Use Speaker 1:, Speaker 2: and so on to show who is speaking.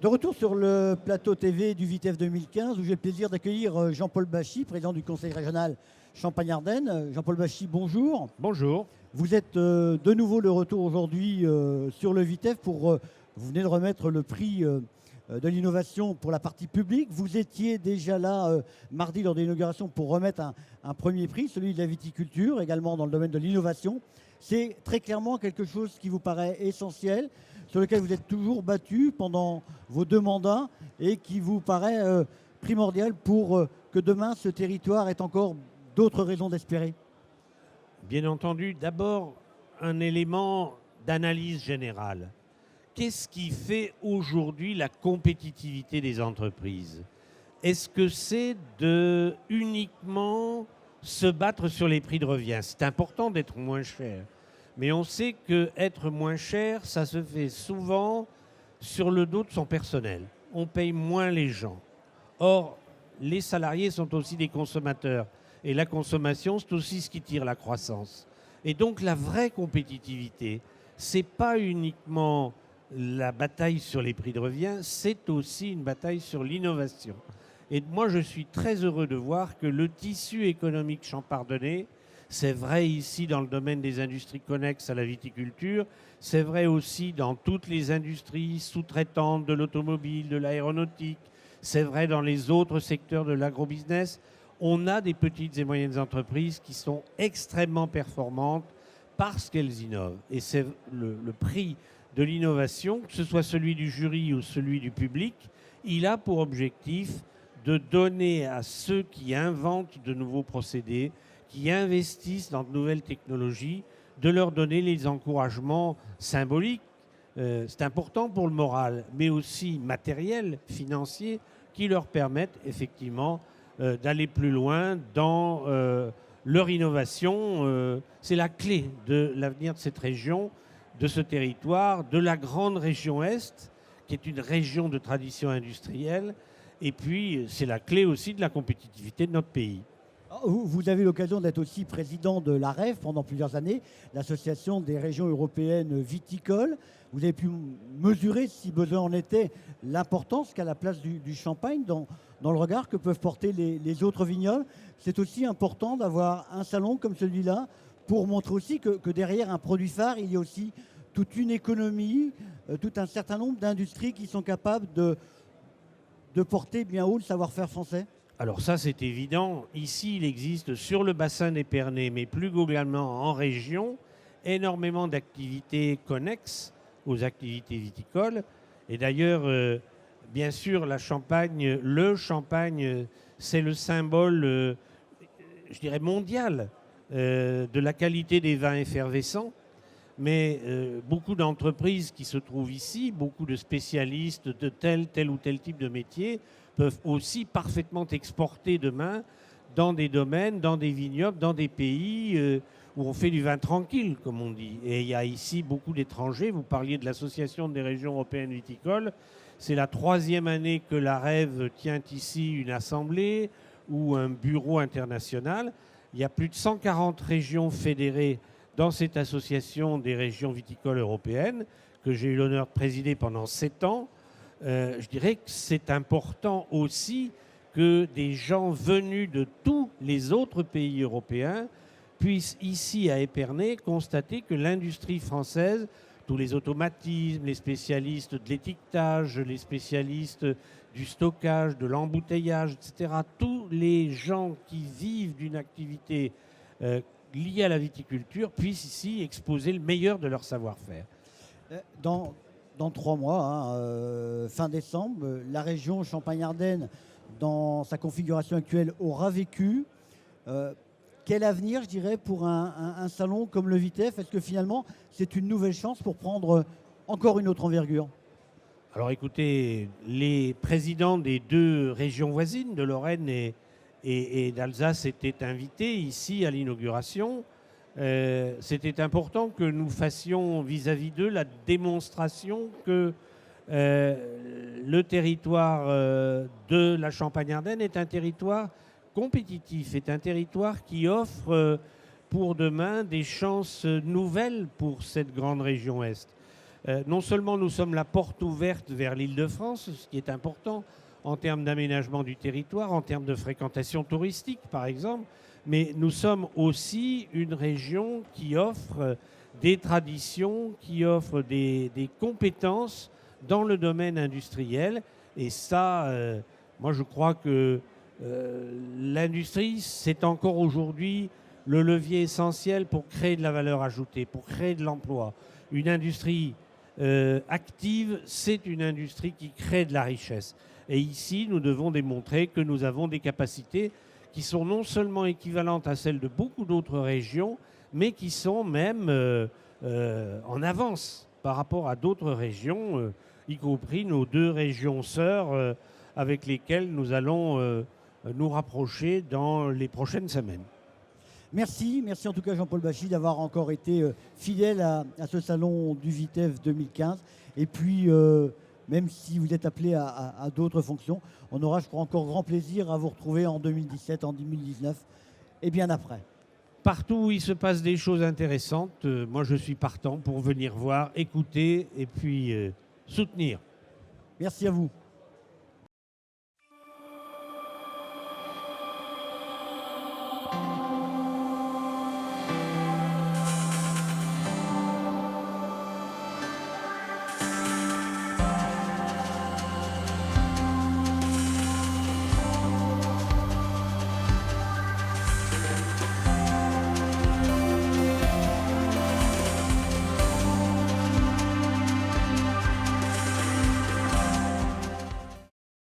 Speaker 1: De retour sur le plateau TV du VITEF 2015, où j'ai le plaisir d'accueillir Jean-Paul Bachy, président du conseil régional Champagne-Ardenne. Jean-Paul Bachy, bonjour.
Speaker 2: Bonjour.
Speaker 1: Vous êtes de nouveau de retour aujourd'hui sur le VITEF pour, vous venez de remettre le prix de l'innovation pour la partie publique. Vous étiez déjà là mardi lors de l'inauguration pour remettre un premier prix, celui de la viticulture, également dans le domaine de l'innovation. C'est très clairement quelque chose qui vous paraît essentiel, sur lequel vous êtes toujours battu pendant vos 2 mandats et qui vous paraît primordial pour que demain ce territoire ait encore d'autres raisons d'espérer.
Speaker 2: Bien entendu, d'abord, un élément d'analyse générale. Qu'est-ce qui fait aujourd'hui la compétitivité des entreprises? Est-ce que c'est de uniquement se battre sur les prix de revient? C'est important d'être moins cher. Mais on sait qu'être moins cher, ça se fait souvent sur le dos de son personnel. On paye moins les gens. Or, les salariés sont aussi des consommateurs. Et la consommation, c'est aussi ce qui tire la croissance. Et donc, la vraie compétitivité, ce n'est pas uniquement la bataille sur les prix de revient, c'est aussi une bataille sur l'innovation. Et moi, je suis très heureux de voir que le tissu économique champardonnais, c'est vrai ici dans le domaine des industries connexes à la viticulture, c'est vrai aussi dans toutes les industries sous-traitantes de l'automobile, de l'aéronautique, c'est vrai dans les autres secteurs de l'agrobusiness. On a des petites et moyennes entreprises qui sont extrêmement performantes parce qu'elles innovent. Et c'est le prix de l'innovation, que ce soit celui du jury ou celui du public, il a pour objectif de donner à ceux qui inventent de nouveaux procédés, qui investissent dans de nouvelles technologies, de leur donner les encouragements symboliques. C'est important pour le moral, mais aussi matériel, financier, qui leur permettent effectivement d'aller plus loin dans leur innovation. C'est la clé de l'avenir de cette région, de ce territoire, de la grande région Est, qui est une région de tradition industrielle. Et puis, c'est la clé aussi de la compétitivité de notre pays.
Speaker 1: Vous avez l'occasion d'être aussi président de l'AREF pendant plusieurs années, l'Association des régions européennes viticoles. Vous avez pu mesurer, si besoin en était, l'importance qu'a la place du champagne dans le regard que peuvent porter les autres vignobles. C'est aussi important d'avoir un salon comme celui-là pour montrer aussi que derrière un produit phare, il y a aussi toute une économie, tout un certain nombre d'industries qui sont capables de porter bien haut le savoir-faire français.
Speaker 2: Alors ça, c'est évident. Ici, il existe sur le bassin d'Épernay, mais plus globalement en région, énormément d'activités connexes aux activités viticoles. Et d'ailleurs, bien sûr, le champagne, c'est le symbole, je dirais, mondial de la qualité des vins effervescents. Mais beaucoup d'entreprises qui se trouvent ici, beaucoup de spécialistes de tel ou tel type de métier peuvent aussi parfaitement exporter demain dans des domaines, dans des vignobles, dans des pays où on fait du vin tranquille, comme on dit. Et il y a ici beaucoup d'étrangers. Vous parliez de l'Association des régions européennes viticoles. C'est la 3e année que la REV tient ici une assemblée ou un bureau international. Il y a plus de 140 régions fédérées dans cette association des régions viticoles européennes que j'ai eu l'honneur de présider pendant 7 ans. Je dirais que c'est important aussi que des gens venus de tous les autres pays européens puissent ici à Épernay constater que l'industrie française, tous les automatismes, les spécialistes de l'étiquetage, les spécialistes du stockage, de l'embouteillage, etc., tous les gens qui vivent d'une activité liés à la viticulture puissent ici exposer le meilleur de leur savoir-faire.
Speaker 1: Dans 3 mois, fin décembre, la région Champagne-Ardenne, dans sa configuration actuelle, aura vécu. Quel avenir, je dirais, pour un salon comme le VITEF? Est-ce que finalement, c'est une nouvelle chance pour prendre encore une autre envergure?
Speaker 2: Alors écoutez, les présidents des 2 régions voisines, de Lorraine et d'Alsace, étaient invités ici à l'inauguration. C'était important que nous fassions vis-à-vis d'eux la démonstration que le territoire de la Champagne-Ardenne est un territoire compétitif, est un territoire qui offre pour demain des chances nouvelles pour cette grande région Est. Non seulement nous sommes la porte ouverte vers l'Île-de-France, ce qui est important en termes d'aménagement du territoire, en termes de fréquentation touristique par exemple, mais nous sommes aussi une région qui offre des traditions, qui offre des compétences dans le domaine industriel. Et ça, moi je crois que l'industrie, c'est encore aujourd'hui le levier essentiel pour créer de la valeur ajoutée, pour créer de l'emploi. Une industrie active, c'est une industrie qui crée de la richesse. Et ici, nous devons démontrer que nous avons des capacités qui sont non seulement équivalentes à celles de beaucoup d'autres régions, mais qui sont même en avance par rapport à d'autres régions, y compris nos 2 régions sœurs avec lesquelles nous allons nous rapprocher dans les prochaines semaines.
Speaker 1: Merci en tout cas Jean-Paul Bachy d'avoir encore été fidèle à ce salon du VITEF 2015. Et puis, même si vous êtes appelé à d'autres fonctions, on aura, je crois, encore grand plaisir à vous retrouver en 2017, en 2019 et bien après.
Speaker 2: Partout où il se passe des choses intéressantes, moi je suis partant pour venir voir, écouter et puis soutenir.
Speaker 1: Merci à vous.